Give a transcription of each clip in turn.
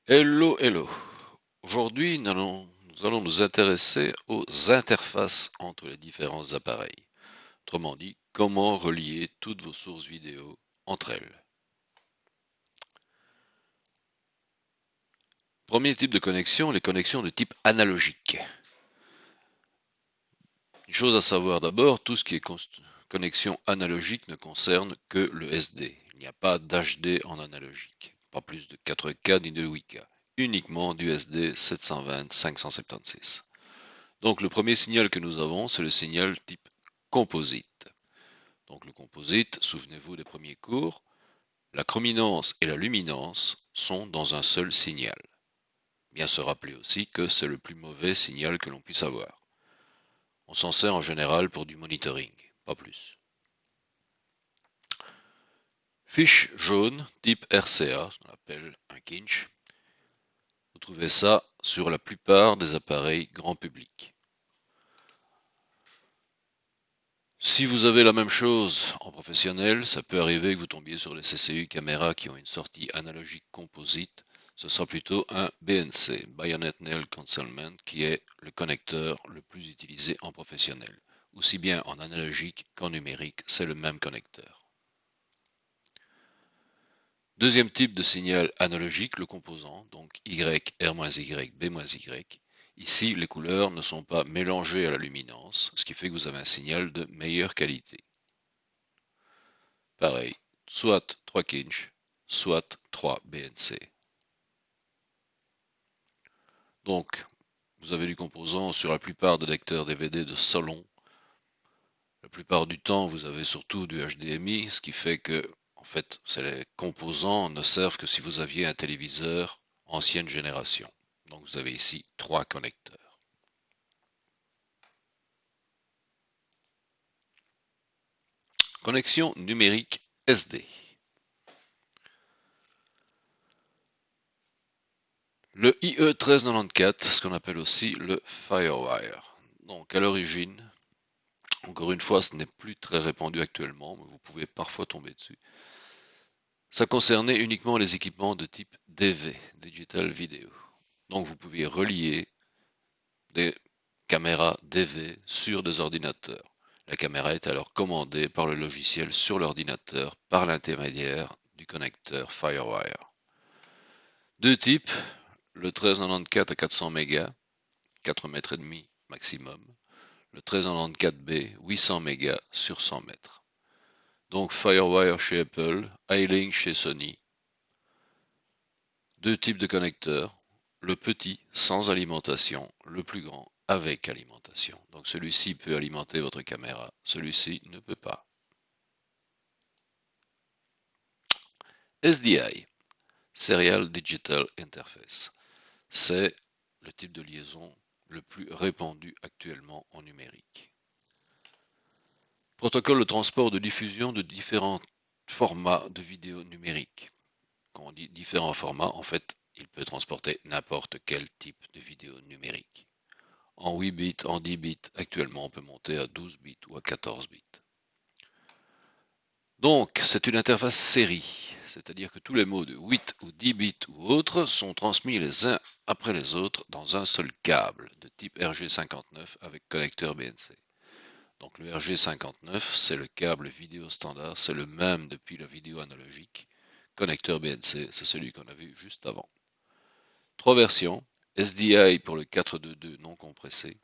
Hello, hello. Aujourd'hui, nous allons nous intéresser aux interfaces entre les différents appareils. Autrement dit, comment relier toutes vos sources vidéo entre elles. Premier type de connexion, les connexions de type analogique. Une chose à savoir d'abord, tout ce qui est connexion analogique ne concerne que le SD. Il n'y a pas d'HD en analogique, pas plus de 4K ni de 8K, uniquement du SD 720-576. Donc le premier signal que nous avons, c'est le signal type composite. Donc le composite, souvenez-vous des premiers cours, la chrominance et la luminance sont dans un seul signal. Bien se rappeler aussi que c'est le plus mauvais signal que l'on puisse avoir. On s'en sert en général pour du monitoring, pas plus. Fiche jaune type RCA, ce qu'on appelle un kinch. Vous trouvez ça sur la plupart des appareils grand public. Si vous avez la même chose en professionnel, ça peut arriver que vous tombiez sur des CCU caméras qui ont une sortie analogique composite. Ce sera plutôt un BNC, Bayonet Nail Concealment, qui est le connecteur le plus utilisé en professionnel. Aussi bien en analogique qu'en numérique, c'est le même connecteur. Deuxième type de signal analogique, le composant, donc Y, R-Y, B-Y. Ici, les couleurs ne sont pas mélangées à la luminance, ce qui fait que vous avez un signal de meilleure qualité. Pareil, soit 3 kinch, soit 3 BNC. Donc, vous avez du composant sur la plupart des lecteurs DVD de salon. La plupart du temps, vous avez surtout du HDMI, ce qui fait que, en fait, les composants ne servent que si vous aviez un téléviseur ancienne génération. Donc, vous avez ici 3 connecteurs. Connexion numérique SD. Le IE1394, ce qu'on appelle aussi le Firewire. Donc, à l'origine, encore une fois, ce n'est plus très répandu actuellement, mais vous pouvez parfois tomber dessus. Ça concernait uniquement les équipements de type DV, Digital Video. Donc vous pouviez relier des caméras DV sur des ordinateurs. La caméra est alors commandée par le logiciel sur l'ordinateur par l'intermédiaire du connecteur Firewire. Deux types, le 1394 à 400 mégas, 4 mètres et demi maximum, le 1394B 800 mégas sur 100 mètres. Donc Firewire chez Apple, iLink chez Sony. Deux types de connecteurs, le petit sans alimentation, le plus grand avec alimentation. Donc celui-ci peut alimenter votre caméra, celui-ci ne peut pas. SDI, Serial Digital Interface, c'est le type de liaison le plus répandu actuellement en numérique. Protocole de transport de diffusion de différents formats de vidéos numériques. Quand on dit différents formats, en fait, il peut transporter n'importe quel type de vidéo numérique. En 8 bits, en 10 bits, actuellement on peut monter à 12 bits ou à 14 bits. Donc, c'est une interface série, c'est-à-dire que tous les mots de 8 ou 10 bits ou autres sont transmis les uns après les autres dans un seul câble de type RG59 avec connecteur BNC. Donc le RG59, c'est le câble vidéo standard, c'est le même depuis la vidéo analogique. Connecteur BNC, c'est celui qu'on a vu juste avant. Trois versions, SDI pour le 422 non compressé,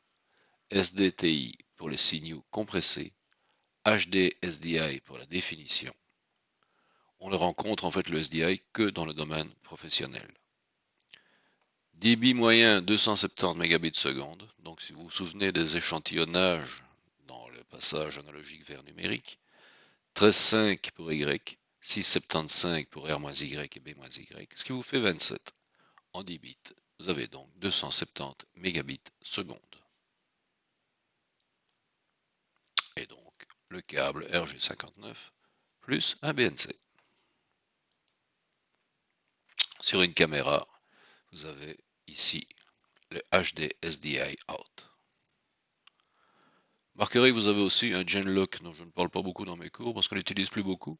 SDTI pour les signaux compressés, HD SDI pour la définition. On ne rencontre en fait le SDI que dans le domaine professionnel. Débit moyen 270 mégabits seconde. Donc si vous vous souvenez des échantillonnages dans le passage analogique vers numérique, 13,5 pour Y, 6,75 pour R-Y et B-Y, ce qui vous fait 27. En 10 bits, vous avez donc 270 mégabits seconde. Et donc le câble RG59 plus un BNC. Sur une caméra, vous avez ici le HD SDI out. Marquerez que vous avez aussi un Genlock dont je ne parle pas beaucoup dans mes cours parce qu'on n'utilise plus beaucoup.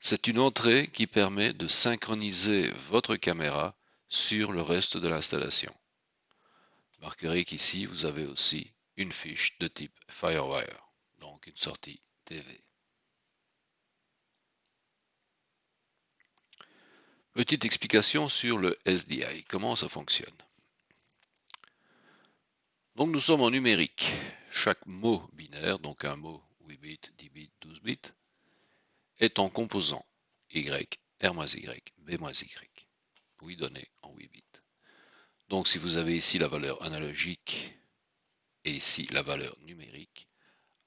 C'est une entrée qui permet de synchroniser votre caméra sur le reste de l'installation. Remarquerez qu'ici, vous avez aussi une fiche de type Firewire, donc une sortie TV. Petite explication sur le SDI, comment ça fonctionne. Donc nous sommes en numérique. Chaque mot binaire, donc un mot 8 bits, 10 bits, 12 bits, est en composant Y, R-Y, B-Y, 8 données en 8 bits. Donc si vous avez ici la valeur analogique et ici la valeur numérique,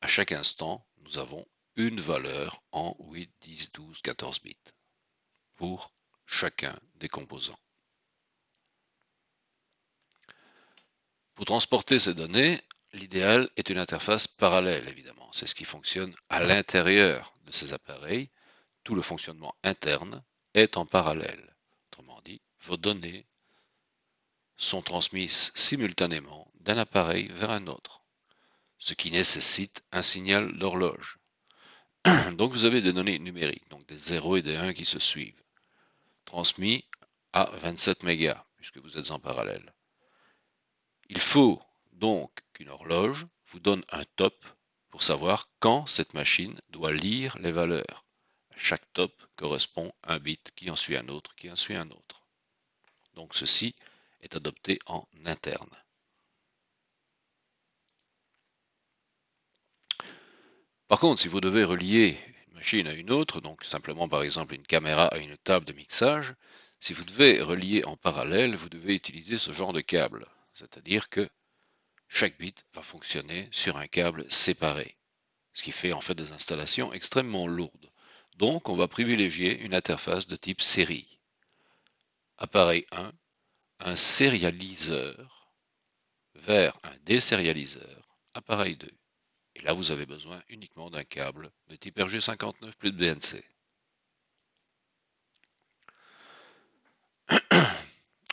à chaque instant, nous avons une valeur en 8, 10, 12, 14 bits pour chacun des composants. Pour transporter ces données, l'idéal est une interface parallèle, évidemment. C'est ce qui fonctionne à l'intérieur de ces appareils. Tout le fonctionnement interne est en parallèle. Autrement dit, vos données sont transmises simultanément d'un appareil vers un autre, ce qui nécessite un signal d'horloge. Donc vous avez des données numériques, donc des 0 et des 1 qui se suivent, transmis à 27 mégas, puisque vous êtes en parallèle. Il faut donc qu'une horloge vous donne un top pour savoir quand cette machine doit lire les valeurs. Chaque top correspond à un bit qui en suit un autre, qui en suit un autre. Donc ceci est adopté en interne. Par contre, si vous devez relier une machine à une autre, donc simplement par exemple une caméra à une table de mixage, si vous devez relier en parallèle, vous devez utiliser ce genre de câble. C'est-à-dire que chaque bit va fonctionner sur un câble séparé, ce qui fait en fait des installations extrêmement lourdes. Donc on va privilégier une interface de type série. Appareil 1, un sérialiseur vers un désérialiseur, appareil 2. Et là, vous avez besoin uniquement d'un câble de type RG59 plus de BNC.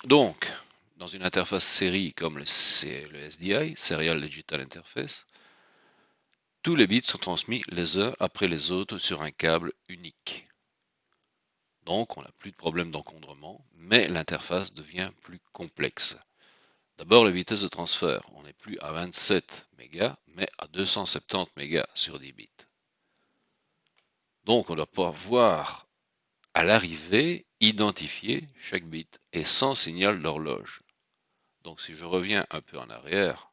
Donc, dans une interface série comme le SDI, Serial Digital Interface, tous les bits sont transmis les uns après les autres sur un câble unique. Donc, on n'a plus de problème d'encombrement, mais l'interface devient plus complexe. D'abord, la vitesse de transfert. On n'est plus à 27 mégas, mais à 270 mégas sur 10 bits. Donc, on doit pouvoir, à l'arrivée, identifier chaque bit et sans signal d'horloge. Donc, si je reviens un peu en arrière,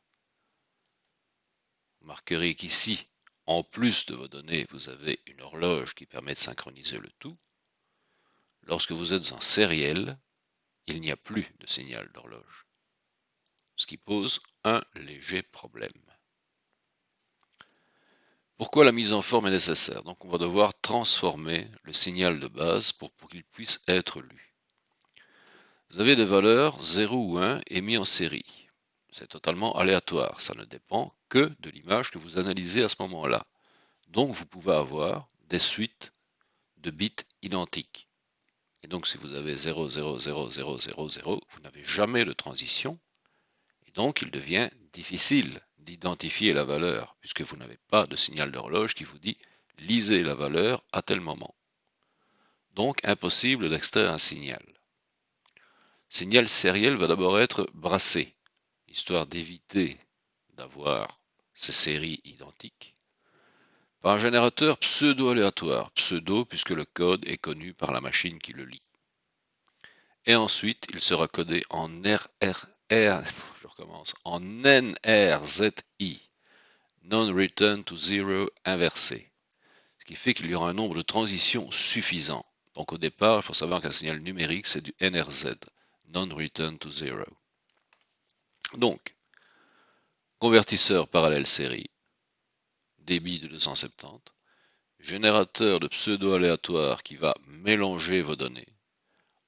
vous remarquerez qu'ici, en plus de vos données, vous avez une horloge qui permet de synchroniser le tout. Lorsque vous êtes en sériel, il n'y a plus de signal d'horloge, ce qui pose un léger problème. Pourquoi la mise en forme est nécessaire? Donc on va devoir transformer le signal de base pour qu'il puisse être lu. Vous avez des valeurs 0 ou 1 émis en série. C'est totalement aléatoire, ça ne dépend que de l'image que vous analysez à ce moment-là. Donc vous pouvez avoir des suites de bits identiques. Et donc si vous avez 0, 0, 0, 0, 0, 0, vous n'avez jamais de transition. Et donc il devient difficile d'identifier la valeur, puisque vous n'avez pas de signal d'horloge qui vous dit lisez la valeur à tel moment. Donc impossible d'extraire un signal. Signal sériel va d'abord être brassé, histoire d'éviter d'avoir ces séries identiques, par un générateur pseudo-aléatoire, pseudo puisque le code est connu par la machine qui le lit. Et ensuite, il sera codé en en NRZI, Non-Return to Zero inversé, ce qui fait qu'il y aura un nombre de transitions suffisant. Donc au départ, il faut savoir qu'un signal numérique, c'est du NRZ, Non-Return to Zero. Donc, convertisseur parallèle série, débit de 270, générateur de pseudo-aléatoire qui va mélanger vos données,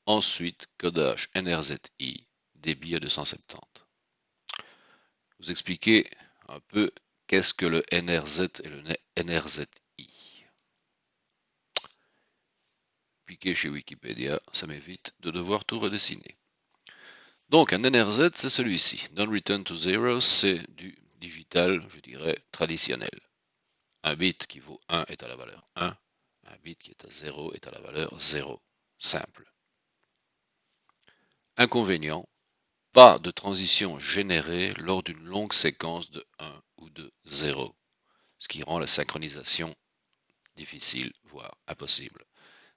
ensuite codage NRZI, débit à 270. Vous expliquer un peu qu'est-ce que le NRZ et le NRZI. Cliquez chez Wikipédia, ça m'évite de devoir tout redessiner. Donc un NRZ, c'est celui-ci. Non-Return to Zero, c'est du digital, je dirais, traditionnel. Un bit qui vaut 1 est à la valeur 1, un bit qui est à 0 est à la valeur 0. Simple. Inconvénient, pas de transition générée lors d'une longue séquence de 1 ou de 0, ce qui rend la synchronisation difficile, voire impossible.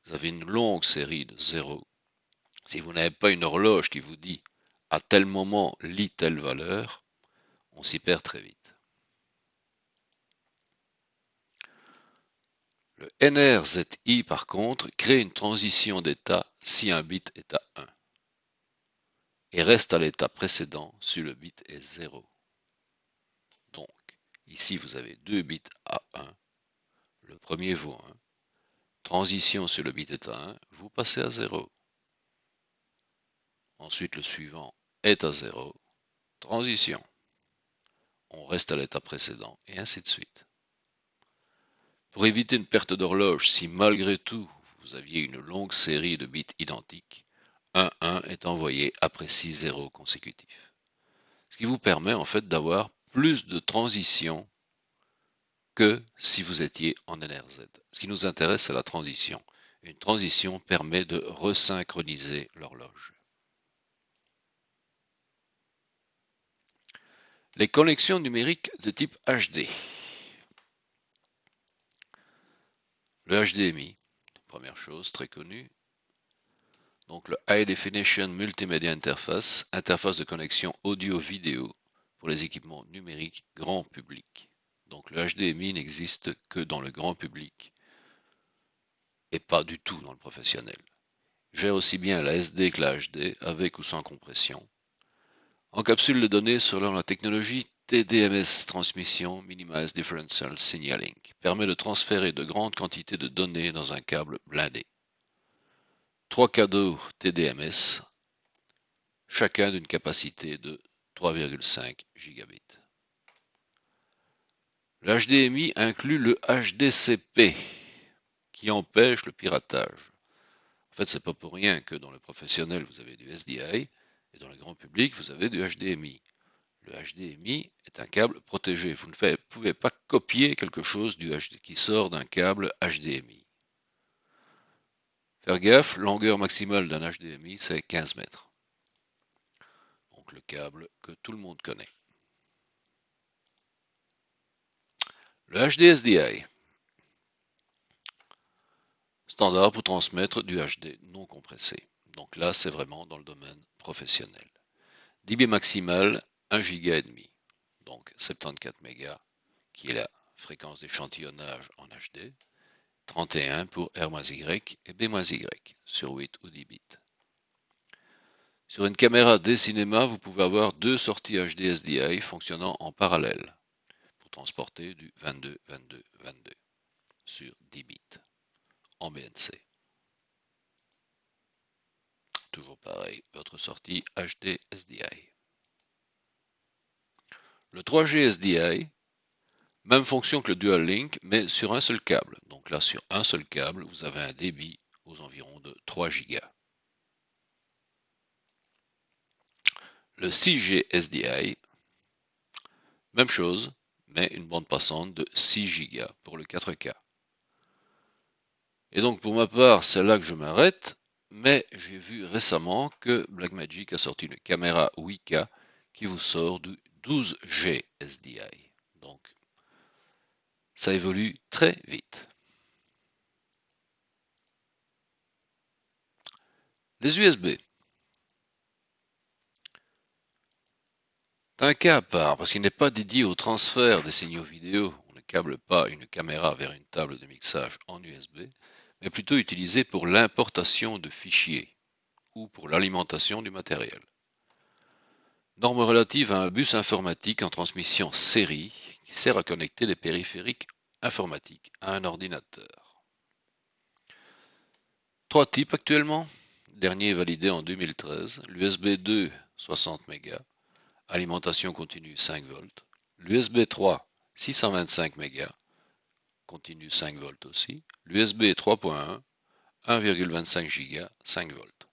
Vous avez une longue série de 0. Si vous n'avez pas une horloge qui vous dit à tel moment lis telle valeur, on s'y perd très vite. Le NRZI par contre crée une transition d'état si un bit est à 1 et reste à l'état précédent si le bit est 0. Donc ici vous avez deux bits à 1, le premier vaut 1, transition si le bit est à 1, vous passez à 0. Ensuite le suivant est à 0, transition. On reste à l'état précédent, et ainsi de suite. Pour éviter une perte d'horloge, si malgré tout vous aviez une longue série de bits identiques, un 1 est envoyé après 6 zéros consécutifs. Ce qui vous permet en fait d'avoir plus de transitions que si vous étiez en NRZ. Ce qui nous intéresse, c'est la transition. Une transition permet de resynchroniser l'horloge. Les connexions numériques de type HD. Le HDMI, première chose très connue. Donc le High Definition Multimedia Interface, interface de connexion audio-vidéo pour les équipements numériques grand public. Donc le HDMI n'existe que dans le grand public et pas du tout dans le professionnel. Gère aussi bien la SD que la HD avec ou sans compression. Encapsule les données selon la technologie TDMS Transmission Minimized Differential Signaling, permet de transférer de grandes quantités de données dans un câble blindé. 3 cadeaux TDMS, chacun d'une capacité de 3,5 gigabits. Le HDMI inclut le HDCP, qui empêche le piratage. En fait, c'est pas pour rien que dans le professionnel, vous avez du SDI, et dans le grand public, vous avez du HDMI. Le HDMI est un câble protégé. Vous ne pouvez pas copier quelque chose qui sort d'un câble HDMI. Faire gaffe, longueur maximale d'un HDMI, c'est 15 mètres. Donc le câble que tout le monde connaît. Le HDSDI. Standard pour transmettre du HD non compressé. Donc là, c'est vraiment dans le domaine professionnel. dB maximal, 1 giga et demi. Donc 74 mégas, qui est la fréquence d'échantillonnage en HD. 31 pour R-Y et B-Y sur 8 ou 10 bits. Sur une caméra des cinémas, vous pouvez avoir deux sorties HD SDI fonctionnant en parallèle pour transporter du 22-22-22 sur 10 bits en BNC. Toujours pareil, votre sortie HD SDI. Le 3G SDI, même fonction que le Dual Link, mais sur un seul câble. Donc là, sur un seul câble, vous avez un débit aux environs de 3 gigas. Le 6G SDI, même chose, mais une bande passante de 6 Go pour le 4K. Et donc pour ma part, c'est là que je m'arrête, mais j'ai vu récemment que Blackmagic a sorti une caméra 8K qui vous sort du 12G SDI. Donc ça évolue très vite. Les USB. C'est un cas à part parce qu'il n'est pas dédié au transfert des signaux vidéo. On ne câble pas une caméra vers une table de mixage en USB, mais plutôt utilisé pour l'importation de fichiers ou pour l'alimentation du matériel. Norme relative à un bus informatique en transmission série qui sert à connecter des périphériques informatiques à un ordinateur. 3 types actuellement. Dernier validé en 2013. L'USB 2 60 mégas, alimentation continue 5 volts. L'USB 3 625 mégas, continue 5 volts aussi. L'USB 3.1 1,25 giga 5 volts.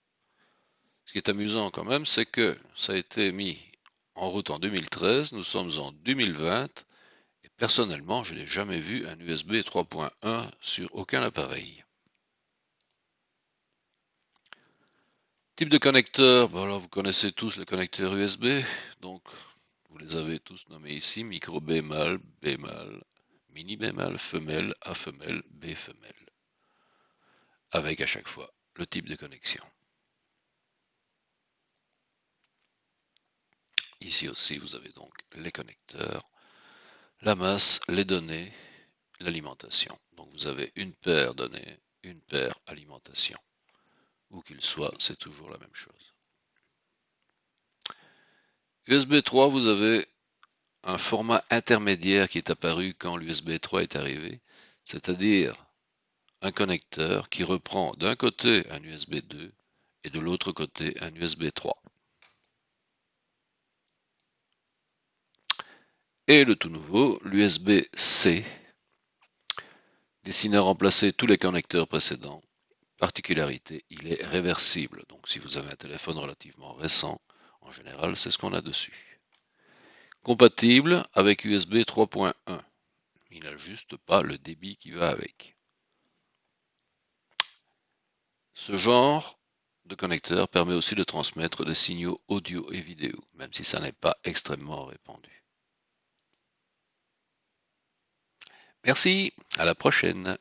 Ce qui est amusant quand même, c'est que ça a été mis en route en 2013, nous sommes en 2020, et personnellement, je n'ai jamais vu un USB 3.1 sur aucun appareil. Type de connecteur, bon alors vous connaissez tous les connecteurs USB, donc vous les avez tous nommés ici, micro B mâle, B mâle, mini B mâle, femelle, A femelle, B femelle, avec à chaque fois le type de connexion. Ici aussi vous avez donc les connecteurs, la masse, les données, l'alimentation. Donc vous avez une paire données, une paire alimentation. Où qu'il soit, c'est toujours la même chose. USB 3, vous avez un format intermédiaire qui est apparu quand l'USB 3 est arrivé, c'est-à-dire un connecteur qui reprend d'un côté un USB 2 et de l'autre côté un USB 3. Et le tout nouveau, l'USB-C, destiné à remplacer tous les connecteurs précédents. Particularité, il est réversible. Donc si vous avez un téléphone relativement récent, en général, c'est ce qu'on a dessus. Compatible avec USB 3.1. Il n'a juste pas le débit qui va avec. Ce genre de connecteur permet aussi de transmettre des signaux audio et vidéo, même si ça n'est pas extrêmement répandu. Merci, à la prochaine.